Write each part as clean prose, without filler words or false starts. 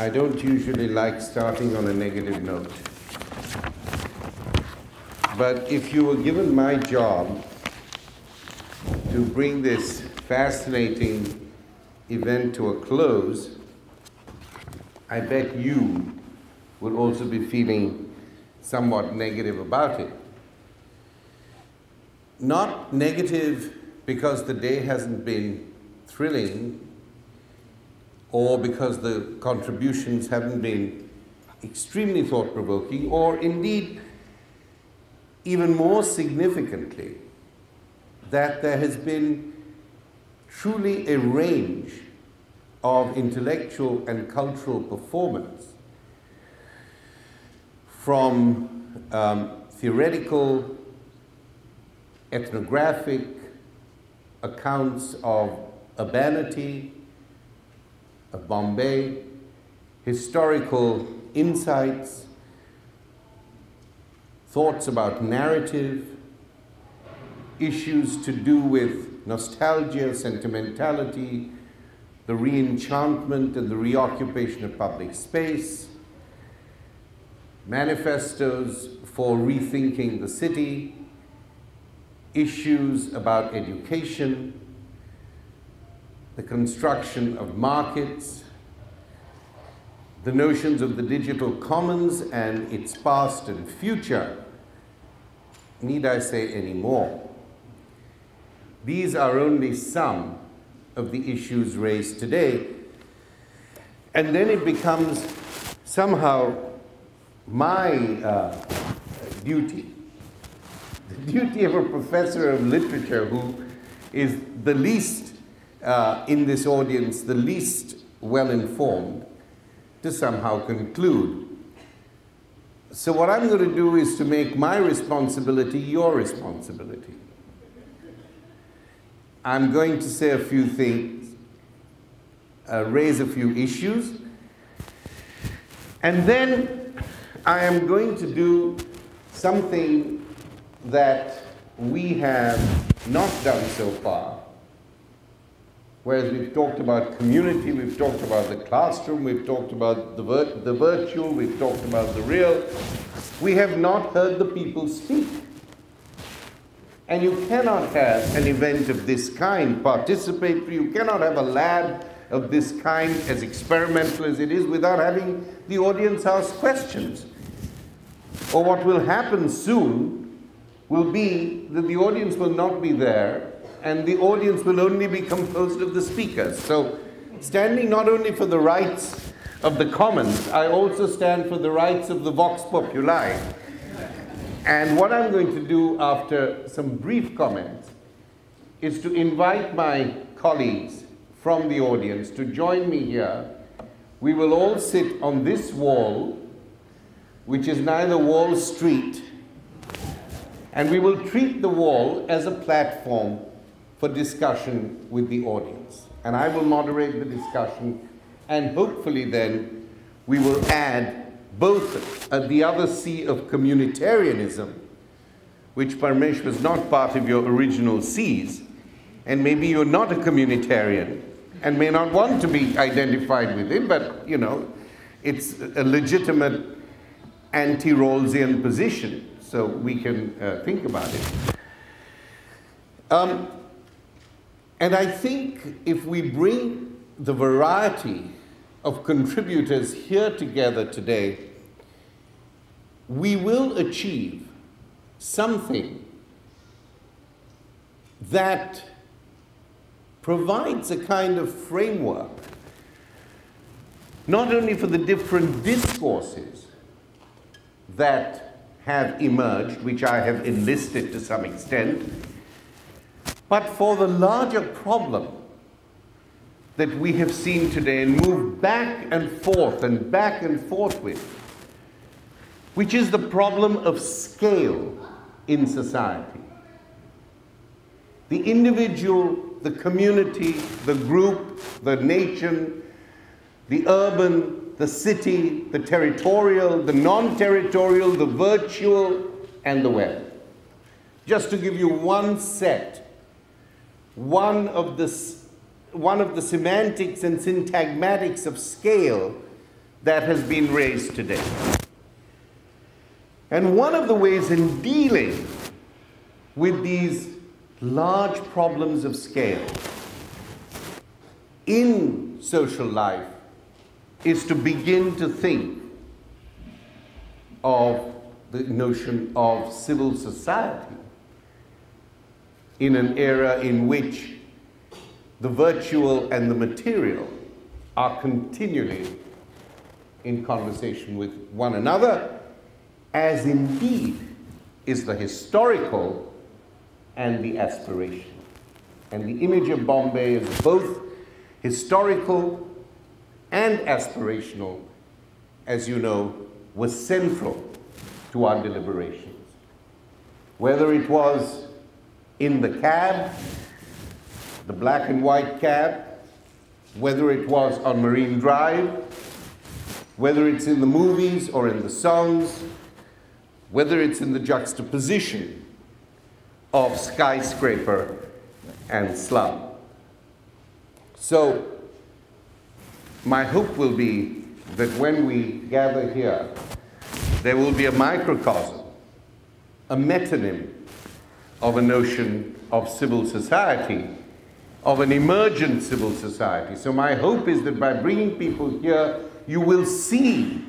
I don't usually like starting on a negative note. But if you were given my job to bring this fascinating event to a close, I bet you would also be feeling somewhat negative about it. Not negative because the day hasn't been thrilling or because the contributions haven't been extremely thought-provoking, or indeed, even more significantly, that there has been truly a range of intellectual and cultural performance from theoretical, ethnographic accounts of urbanity, of Bombay, historical insights, thoughts about narrative, issues to do with nostalgia, sentimentality, the re-enchantment and the reoccupation of public space, manifestos for rethinking the city, issues about education, the construction of markets, the notions of the digital commons and its past and future. Need I say any more? These are only some of the issues raised today. And then it becomes somehow my duty, the duty of a professor of literature who is the least in this audience, the least well-informed, to somehow conclude. So what I'm going to do is to make my responsibility your responsibility. I'm going to say a few things, raise a few issues, and then I am going to do something that we have not done so far. Whereas we've talked about community, we've talked about the classroom, we've talked about the virtual, we've talked about the real. We have not heard the people speak. And you cannot have an event of this kind, participatory, you cannot have a lab of this kind, as experimental as it is, without having the audience ask questions. Or what will happen soon will be that the audience will not be there, and the audience will only be composed of the speakers. So, standing not only for the rights of the commons, I also stand for the rights of the vox populi. And what I'm going to do after some brief comments is to invite my colleagues from the audience to join me here. We will all sit on this wall, which is neither Wall Street, and we will treat the wall as a platform for discussion with the audience. And I will moderate the discussion, and hopefully then we will add both the other C of communitarianism, which Parmesh was not part of your original C's, and maybe you're not a communitarian and may not want to be identified with it, but you know, it's a legitimate anti-Rawlsian position, so we can think about it. And I think if we bring the variety of contributors here together today, we will achieve something that provides a kind of framework, not only for the different discourses that have emerged, which I have enlisted to some extent, but for the larger problem that we have seen today and moved back and forth with, which is the problem of scale in society. The individual, the community, the group, the nation, the urban, the city, the territorial, the non-territorial, the virtual, and the web. Just to give you one set, one of the semantics and syntagmatics of scale that has been raised today. And one of the ways in dealing with these large problems of scale in social life is to begin to think of the notion of civil society in an era in which the virtual and the material are continually in conversation with one another, as indeed is the historical and the aspirational. And the image of Bombay is both historical and aspirational, as you know, was central to our deliberations. Whether it was in the cab, the black and white cab, whether it was on Marine Drive, whether it's in the movies or in the songs, whether it's in the juxtaposition of skyscraper and slum. So, my hope will be that when we gather here, there will be a microcosm, a metonym of a notion of civil society, of an emergent civil society. So my hope is that by bringing people here, you will see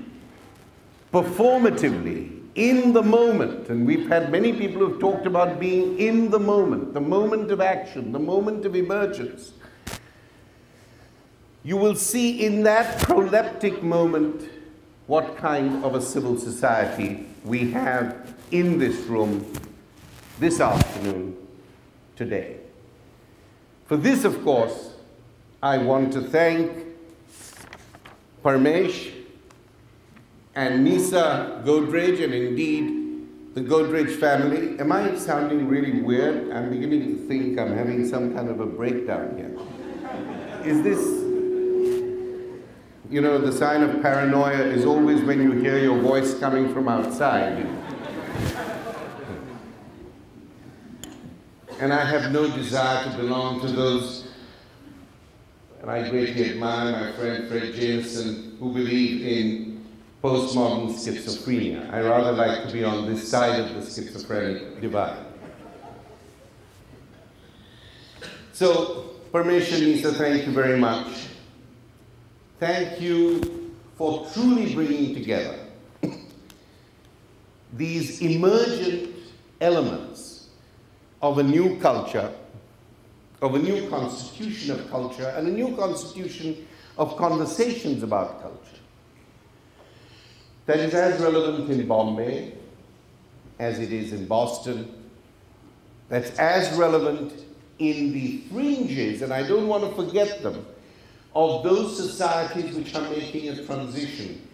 performatively, in the moment, and we've had many people who've talked about being in the moment of action, the moment of emergence. You will see in that proleptic moment what kind of a civil society we have in this room this afternoon, today. For this, of course, I want to thank Parmesh and Nisa Godrej, and indeed the Godrej family. Am I sounding really weird? I'm beginning to think I'm having some kind of a breakdown here. Is this, you know, the sign of paranoia is always when you hear your voice coming from outside. And I have no desire to belong to those, and I greatly admire my friend Fred Jameson, who believe in postmodern schizophrenia. I rather like to be on this side of the schizophrenic divide. So, Parmesh and Nisa, thank you very much. Thank you for truly bringing together these emergent elements of a new culture, of a new constitution of culture, and a new constitution of conversations about culture that is as relevant in Bombay as it is in Boston, that's as relevant in the fringes, and I don't want to forget them, of those societies which are making a transition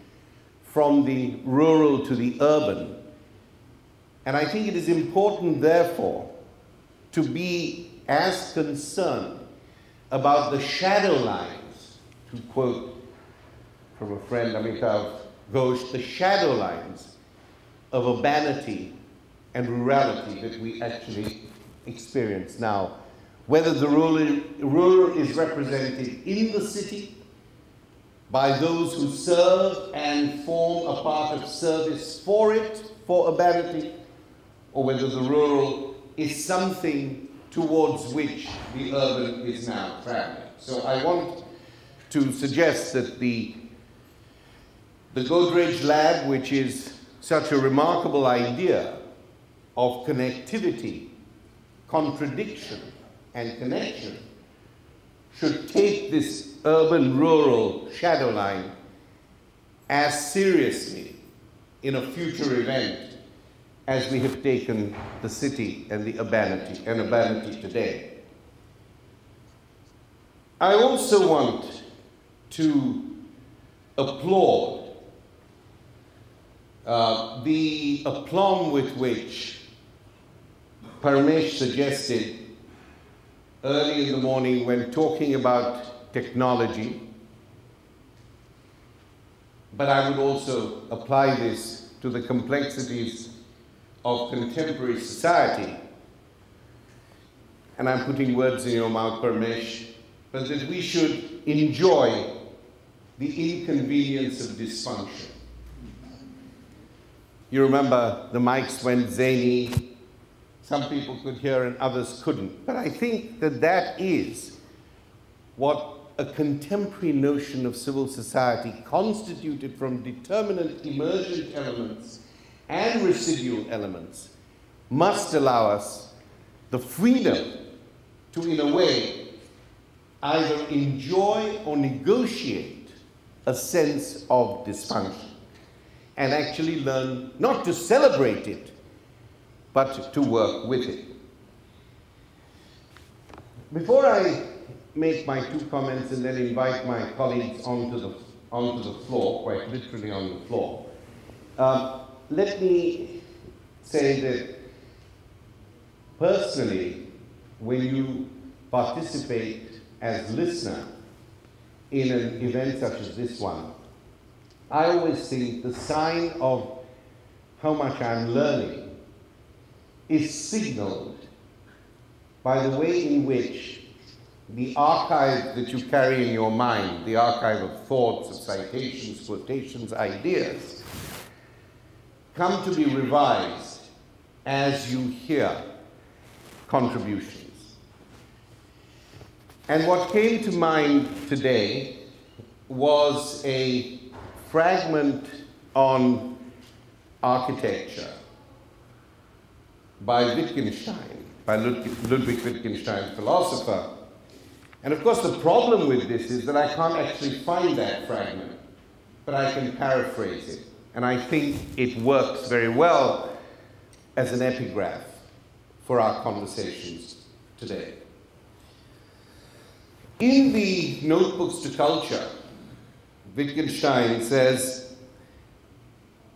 from the rural to the urban. And I think it is important, therefore, to be as concerned about the shadow lines, to quote from a friend, Amitav Ghosh, the shadow lines of urbanity and rurality that we actually experience now. Whether the rural is represented in the city by those who serve and form a part of service for it, for urbanity, or whether the rural is something towards which the urban is now traveling. So I want to suggest that the Godrej Lab, which is such a remarkable idea of connectivity, contradiction, and connection, should take this urban-rural shadow line as seriously in a future event as we have taken the city and the urbanity today. I also want to applaud the aplomb with which Parmesh suggested early in the morning when talking about technology, but I would also apply this to the complexities of contemporary society. And I'm putting words in your mouth, Parmesh, but that we should enjoy the inconvenience of dysfunction. You remember the mics went zany. Some people could hear and others couldn't. But I think that that is what a contemporary notion of civil society, constituted from determinate emergent elements and residual elements, must allow us the freedom to, in a way, either enjoy or negotiate a sense of dysfunction, and actually learn not to celebrate it, but to work with it. Before I make my two comments and then invite my colleagues onto the floor, quite literally on the floor, let me say that personally, when you participate as listener in an event such as this one, I always think the sign of how much I'm learning is signaled by the way in which the archive that you carry in your mind, the archive of thoughts, of citations, quotations, ideas, come to be revised as you hear contributions. And what came to mind today was a fragment on architecture by Wittgenstein, by Ludwig Wittgenstein, philosopher. And of course the problem with this is that I can't actually find that fragment, but I can paraphrase it. And I think it works very well as an epigraph for our conversations today. In the Notebooks to Culture, Wittgenstein says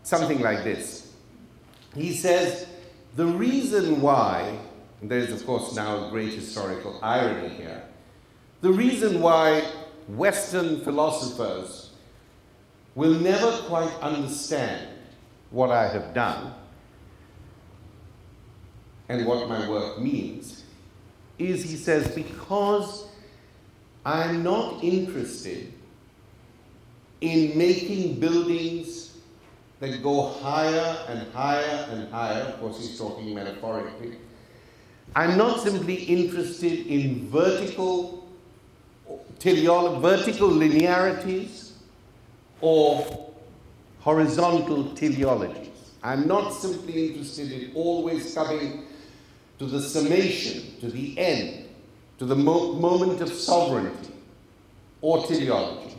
something like this. He says, the reason why, and there's of course now a great historical irony here, the reason why Western philosophers will never quite understand what I have done and what my work means is, he says, because I'm not interested in making buildings that go higher and higher and higher. Of course, he's talking metaphorically. I'm not simply interested in vertical linearities or horizontal teleologies. I'm not simply interested in always coming to the summation, to the end, to the moment of sovereignty or teleology.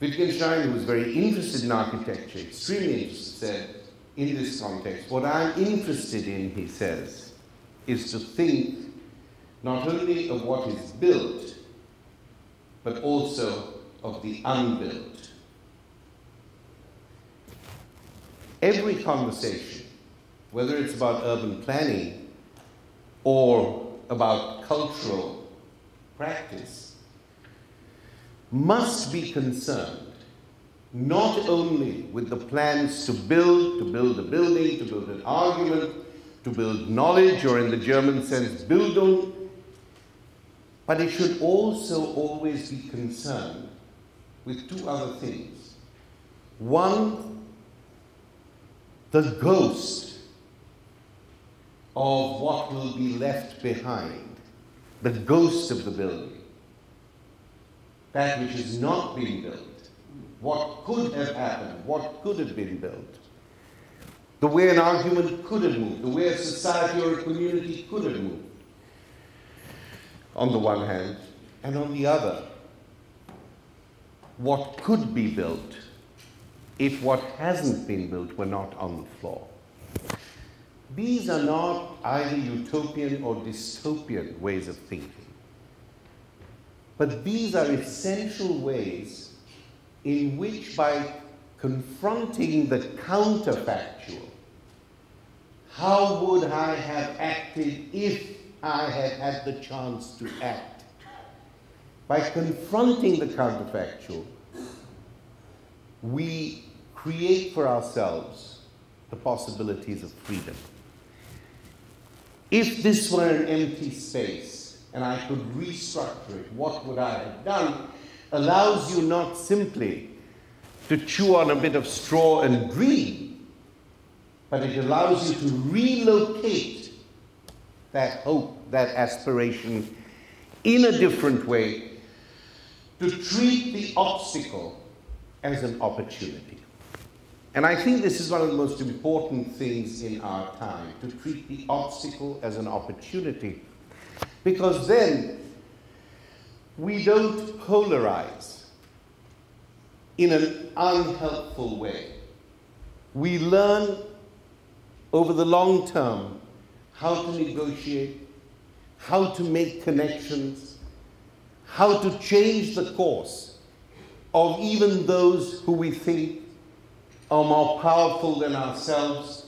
Wittgenstein, who was very interested in architecture, extremely interested, said, in this context, what I'm interested in, he says, is to think not only of what is built, but also of the unbuilt. Every conversation, whether it's about urban planning or about cultural practice, must be concerned not only with the plans to build a building, to build an argument, to build knowledge, or in the German sense, Bildung, but it should also always be concerned with two other things. One, the ghost of what will be left behind, the ghost of the building, that which has not been built, what could have happened, what could have been built, the way an argument could have moved, the way a society or a community could have moved, on the one hand, and on the other, what could be built if what hasn't been built were not on the floor. These are not either utopian or dystopian ways of thinking, but these are essential ways in which, by confronting the counterfactual, how would I have acted if I had had the chance to act? By confronting the counterfactual, we create for ourselves the possibilities of freedom. If this were an empty space and I could restructure it, what would I have done? allows you not simply to chew on a bit of straw and dream, but it allows you to relocate that hope, that aspiration in a different way, to treat the obstacle as an opportunity. And I think this is one of the most important things in our time, to treat the obstacle as an opportunity, because then we don't polarize in an unhelpful way. We learn over the long term how to negotiate, how to make connections, how to change the course of even those who we think are more powerful than ourselves,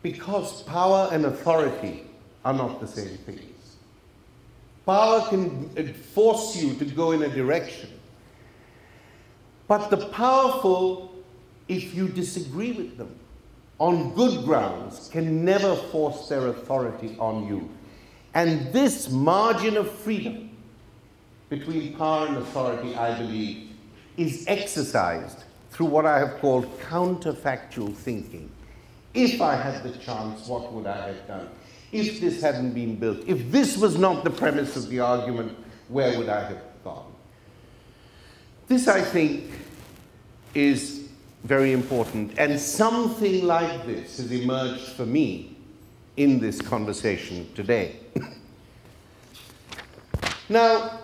because power and authority are not the same things. Power can force you to go in a direction, but the powerful, if you disagree with them on good grounds, can never force their authority on you. And this margin of freedom between power and authority, I believe, is exercised through what I have called counterfactual thinking. If I had the chance, what would I have done? If this hadn't been built, if this was not the premise of the argument, where would I have gone? This, I think, is very important, and something like this has emerged for me in this conversation today. Now,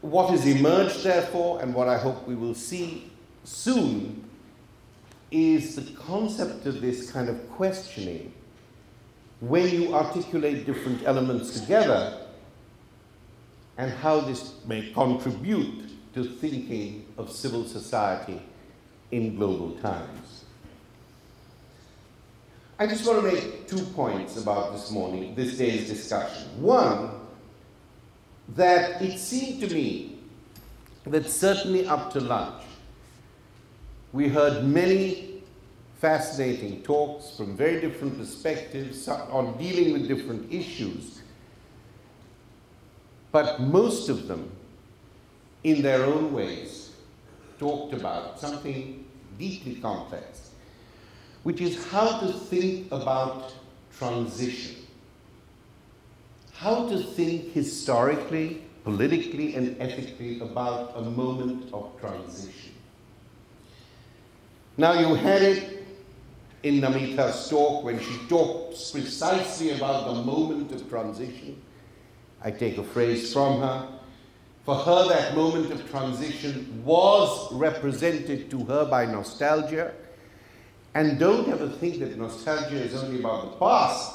what has emerged, therefore, and what I hope we will see soon, is the concept of this kind of questioning when you articulate different elements together, and how this may contribute to thinking of civil society in global times. I just want to make 2 points about this day's discussion. One, that it seemed to me that certainly up to lunch, we heard many fascinating talks from very different perspectives on dealing with different issues, but most of them, in their own ways, talked about something deeply complex, which is how to think about transition, how to think historically, politically, and ethically about a moment of transition. Now, you had it in Namita's talk when she talks precisely about the moment of transition. I take a phrase from her. For her, that moment of transition was represented to her by nostalgia. And don't ever think that nostalgia is only about the past.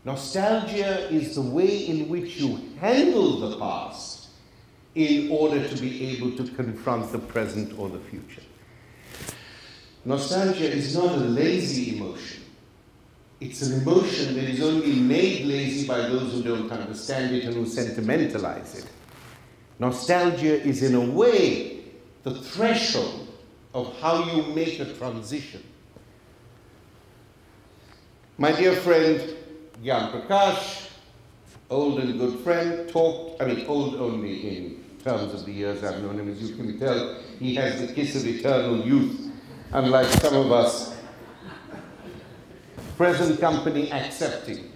Nostalgia is the way in which you handle the past in order to be able to confront the present or the future. Nostalgia is not a lazy emotion. It's an emotion that is only made lazy by those who don't understand it and who sentimentalize it. Nostalgia is, in a way, the threshold of how you make a transition. My dear friend, Gyan Prakash, old and good friend, talked, I mean, old only in terms of the years I've known him. As you can tell, he has the kiss of eternal youth, unlike some of us, present company accepting,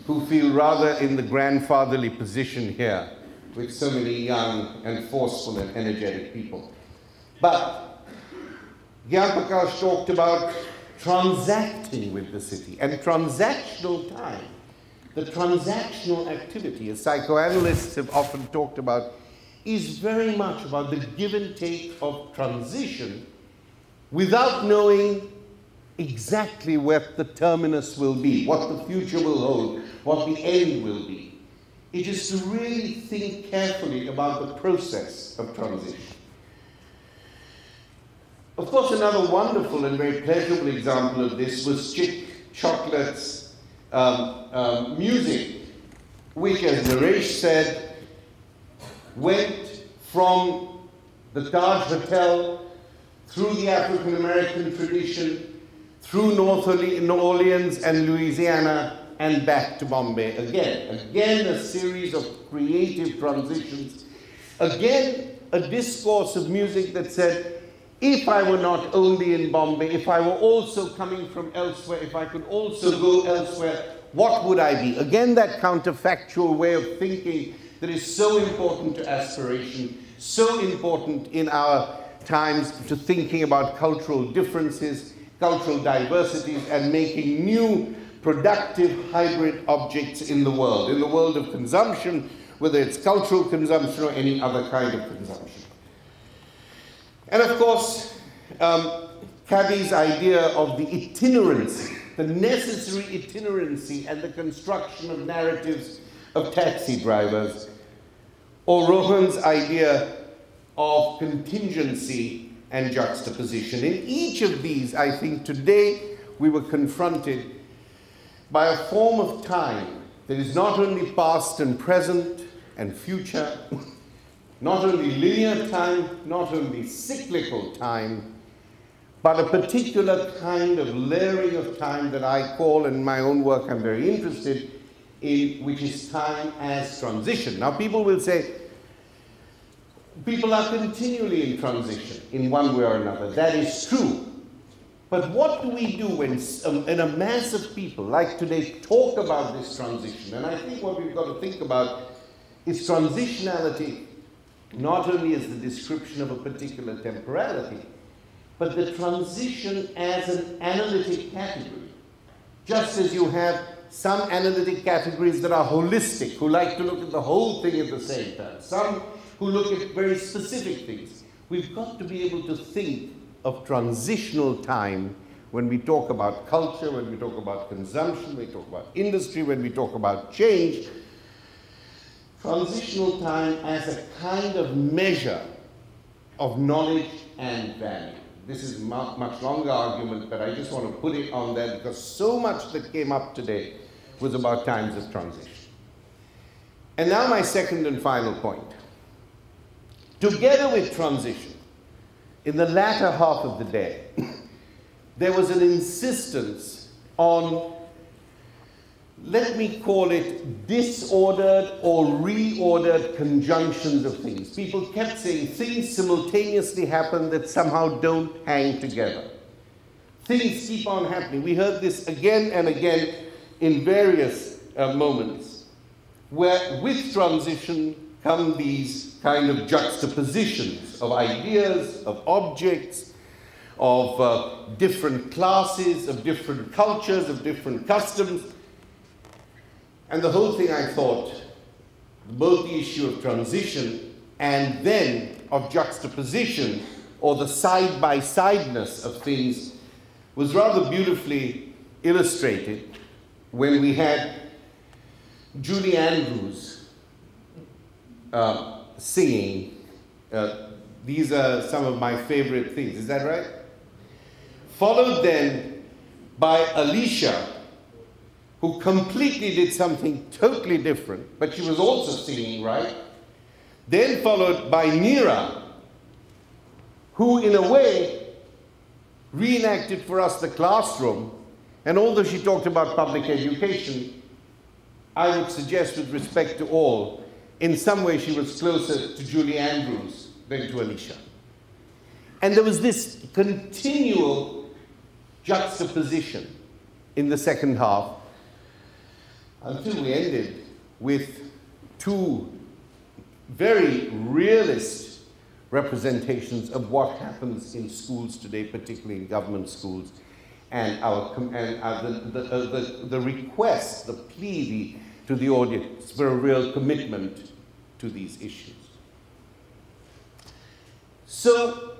who feel rather in the grandfatherly position here, with so many young and forceful and energetic people. But Gyan Prakash talked about transacting with the city, and transactional time, the transactional activity, as psychoanalysts have often talked about, is very much about the give and take of transition without knowing exactly what the terminus will be, what the future will hold, what the end will be. It is to really think carefully about the process of transition. Of course, another wonderful and very pleasurable example of this was Chick Chocolate's music, which, as Narration said, went from the Taj Hotel through the African American tradition, through New Orleans and Louisiana, and back to Bombay again. Again, a series of creative transitions. Again, a discourse of music that said, if I were not only in Bombay, if I were also coming from elsewhere, if I could also go elsewhere, what would I be? Again, that counterfactual way of thinking that is so important to aspiration, so important in our times to thinking about cultural differences, cultural diversities, and making new productive hybrid objects in the world of consumption, whether it's cultural consumption or any other kind of consumption. And of course, Cabby's idea of the itinerancy, the necessary itinerancy and the construction of narratives of taxi drivers, or Rohan's idea of contingency and juxtaposition. In each of these, I think today we were confronted by a form of time that is not only past and present and future, not only linear time, not only cyclical time, but a particular kind of layering of time that I call, in my own work I'm very interested in, which is time as transition. Now people will say, people are continually in transition in one way or another. That is true. But what do we do when a mass of people, like today, talk about this transition? And I think what we've got to think about is transitionality not only as the description of a particular temporality, but the transition as an analytic category. Just as you have some analytic categories that are holistic, who like to look at the whole thing at the same time, some who look at very specific things. We've got to be able to think of transitional time when we talk about culture, when we talk about consumption, when we talk about industry, when we talk about change. Transitional time as a kind of measure of knowledge and value. This is a much longer argument, but I just want to put it on there because so much that came up today was about times of transition. And now my second and final point. Together with transition, in the latter half of the day, there was an insistence on, let me call it, disordered or reordered conjunctions of things. People kept saying things simultaneously happen that somehow don't hang together. Things keep on happening. We heard this again and again in various moments, where with transition come these kind of juxtapositions of ideas, of objects, of different classes, of different cultures, of different customs. And the whole thing, I thought, both the issue of transition and then of juxtaposition, or the side-by-sideness of things, was rather beautifully illustrated when we had Julie Andrews singing. These are some of my favorite things, is that right? Followed then by Alicia, who completely did something totally different, but she was also singing, right? Then followed by Neera, who in a way reenacted for us the classroom, and although she talked about public education, I would suggest with respect to all, in some way she was closer to Julie Andrews than to Alicia. And there was this continual juxtaposition in the second half until we ended with two very realist representations of what happens in schools today, particularly in government schools, and the request, the plea to the audience for a real commitment to these issues. So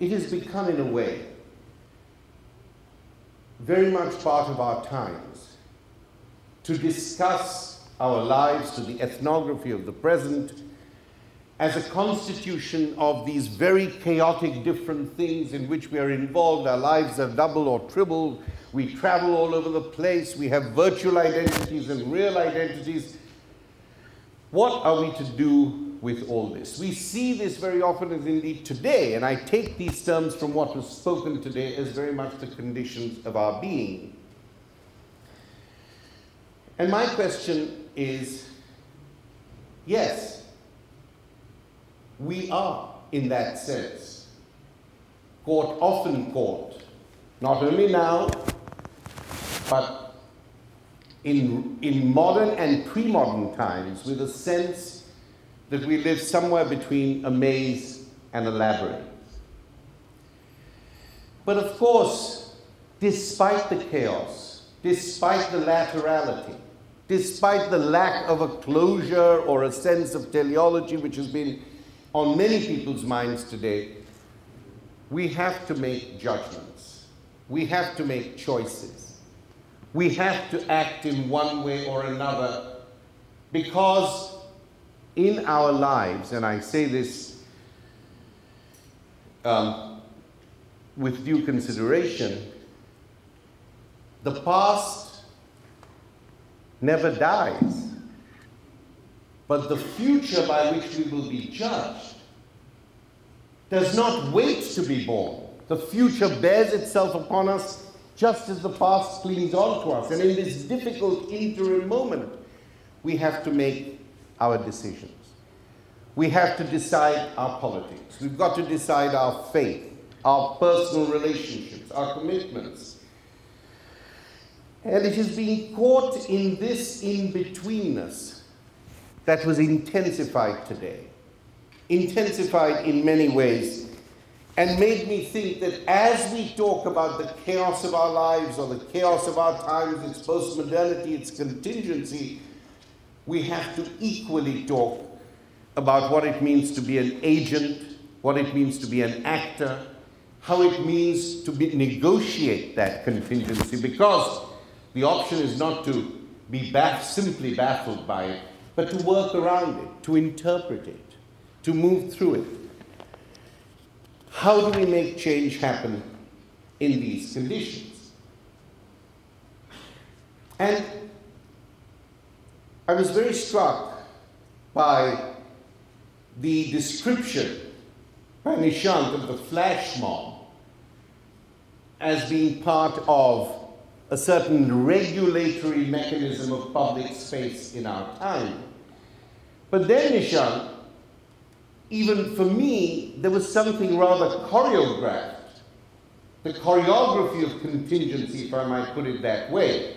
it has become, in a way, very much part of our times to discuss our lives, to the ethnography of the present, as a constitution of these very chaotic different things in which we are involved. Our lives are double or triple. We travel all over the place. We have virtual identities and real identities. What are we to do with all this? We see this very often as indeed today, and I take these terms from what was spoken today as very much the conditions of our being. And my question is, yes, we are, in that sense, often caught, not only now, but in modern and pre-modern times, with a sense that we live somewhere between a maze and a labyrinth. But of course, despite the chaos, despite the laterality, despite the lack of a closure or a sense of teleology which has been on many people's minds today, we have to make judgments. We have to make choices. We have to act in one way or another, because in our lives, and I say this with due consideration, the past never dies, but the future by which we will be judged does not wait to be born. The future bears itself upon us just as the past clings on to us. And in this difficult interim moment, we have to make our decisions. We have to decide our politics. We've got to decide our faith, our personal relationships, our commitments. And it has been caught in this in-betweenness that was intensified today. Intensified in many ways, and made me think that as we talk about the chaos of our lives or the chaos of our times, its postmodernity, its contingency, we have to equally talk about what it means to be an agent, what it means to be an actor, how it means to negotiate that contingency, because the option is not to be simply baffled by it, but to work around it, to interpret it, to move through it. How do we make change happen in these conditions? And I was very struck by the description by Nishant of the flash mob as being part of a certain regulatory mechanism of public space in our time. But then, Nishant, even for me, there was something rather choreographed, the choreography of contingency, if I might put it that way,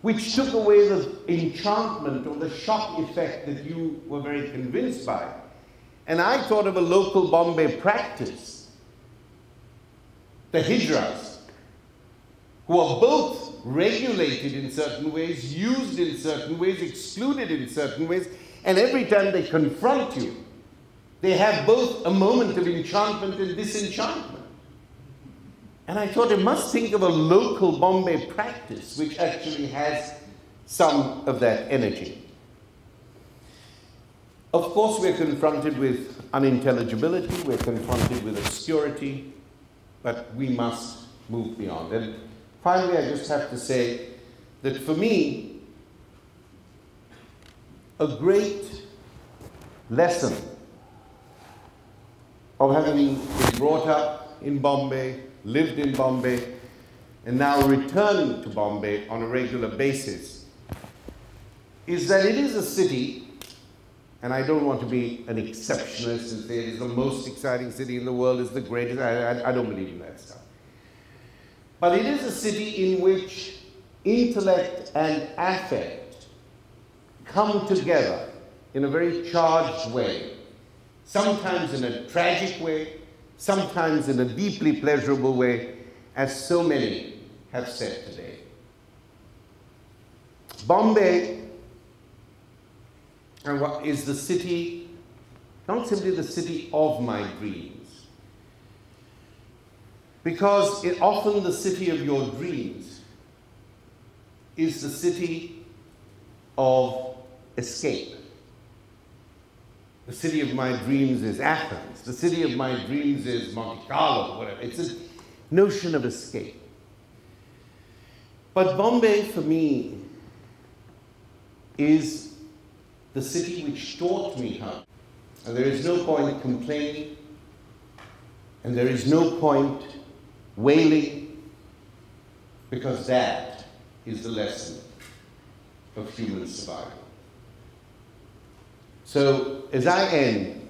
which took away the enchantment or the shock effect that you were very convinced by. And I thought of a local Bombay practice, the hijras, who are both regulated in certain ways, used in certain ways, excluded in certain ways, and every time they confront you, they have both a moment of enchantment and disenchantment. And I thought I must think of a local Bombay practice which actually has some of that energy. Of course, we're confronted with unintelligibility, we're confronted with obscurity, but we must move beyond. And finally, I just have to say that for me, a great lesson of having been brought up in Bombay, lived in Bombay, and now returning to Bombay on a regular basis, is that it is a city, and I don't want to be an exceptionalist and say it is the most exciting city in the world, is the greatest, I don't believe in that stuff. But it is a city in which intellect and affect come together in a very charged way, sometimes in a tragic way, sometimes in a deeply pleasurable way, as so many have said today. Bombay is the city, not simply the city of my dreams, because often the city of your dreams is the city of escape. The city of my dreams is Athens. The city of my dreams is Monte Carlo, whatever. It's a notion of escape. But Bombay, for me, is the city which taught me how. And there is no point complaining, and there is no point wailing, because that is the lesson of human survival. So, as I end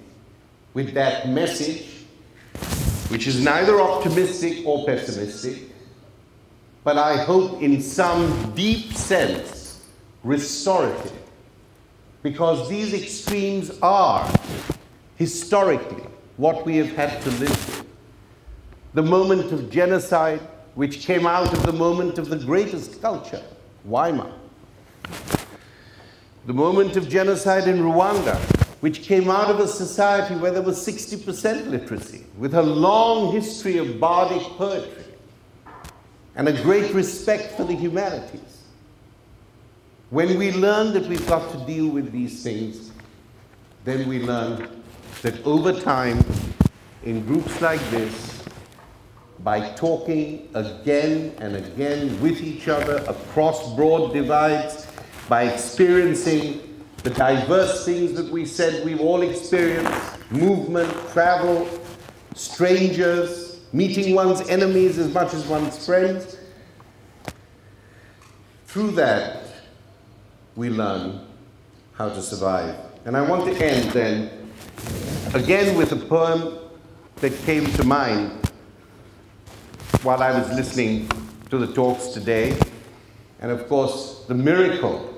with that message, which is neither optimistic or pessimistic, but I hope in some deep sense restorative, because these extremes are historically what we have had to live with. The moment of genocide, which came out of the moment of the greatest culture, Weimar. The moment of genocide in Rwanda, which came out of a society where there was 60% literacy, with a long history of bardic poetry and a great respect for the humanities. When we learn that we've got to deal with these things, then we learn that over time, in groups like this, by talking again and again with each other across broad divides, by experiencing the diverse things that we said we've all experienced, movement, travel, strangers, meeting one's enemies as much as one's friends. Through that, we learn how to survive. And I want to end then, again with a poem that came to mind while I was listening to the talks today. And of course, the miracle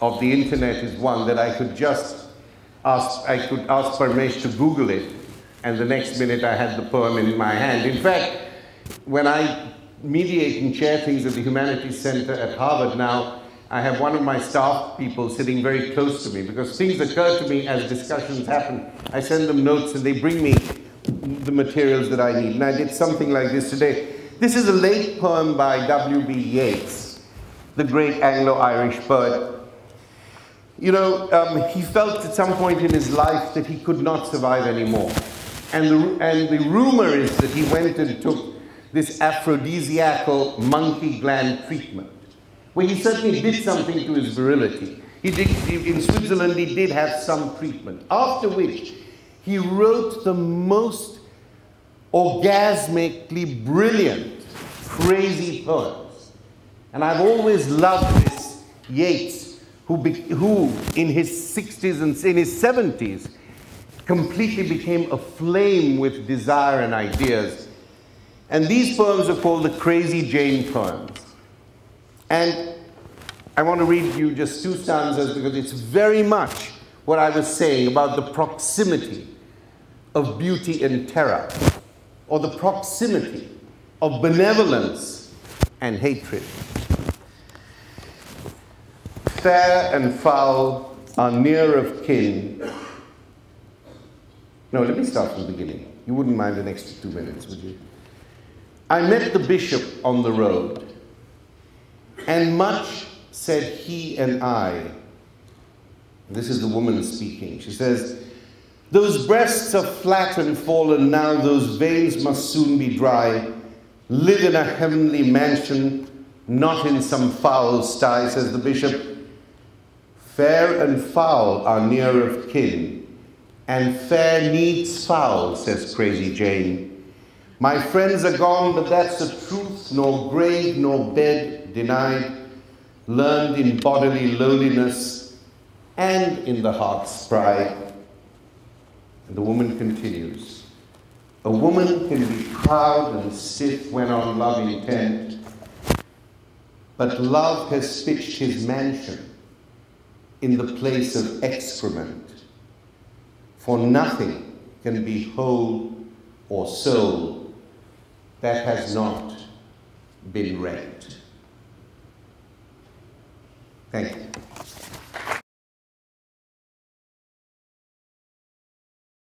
of the internet is one that I could just ask Parmesh to Google it, and the next minute I had the poem in my hand. In fact, when I mediate and chair things at the Humanities Center at Harvard now, I have one of my staff people sitting very close to me, because things occur to me as discussions happen. I send them notes and they bring me the materials that I need. And I did something like this today. This is a late poem by W.B. Yeats, the great Anglo-Irish poet. You know, he felt at some point in his life that he could not survive anymore. And the rumor is that he went and took this aphrodisiacal monkey gland treatment, where he certainly did something to his virility. In Switzerland, he did have some treatment, after which he wrote the most orgasmically brilliant, crazy poems. And I've always loved this Yeats, who in his 60s and in his 70s completely became aflame with desire and ideas. And these poems are called the Crazy Jane poems. And I want to read you just two stanzas, because it's very much what I was saying about the proximity of beauty and terror, or the proximity of benevolence and hatred. Fair and foul are near of kin. No, let me start from the beginning. You wouldn't mind an extra 2 minutes, would you? I met the bishop on the road, and much said he and I. This is the woman speaking. She says, "Those breasts are flat and fallen now, those veins must soon be dry. Live in a heavenly mansion, not in some foul sty," says the bishop. Fair and foul are near of kin, and fair needs foul, says Crazy Jane. My friends are gone, but that's the truth, nor grave nor bed denied, learned in bodily lowliness and in the heart's pride. And the woman continues, a woman can be proud and stiff when on love intent, but love has pitched his mansion in the place of excrement, for nothing can be whole or soul that has not been rent. Thank you.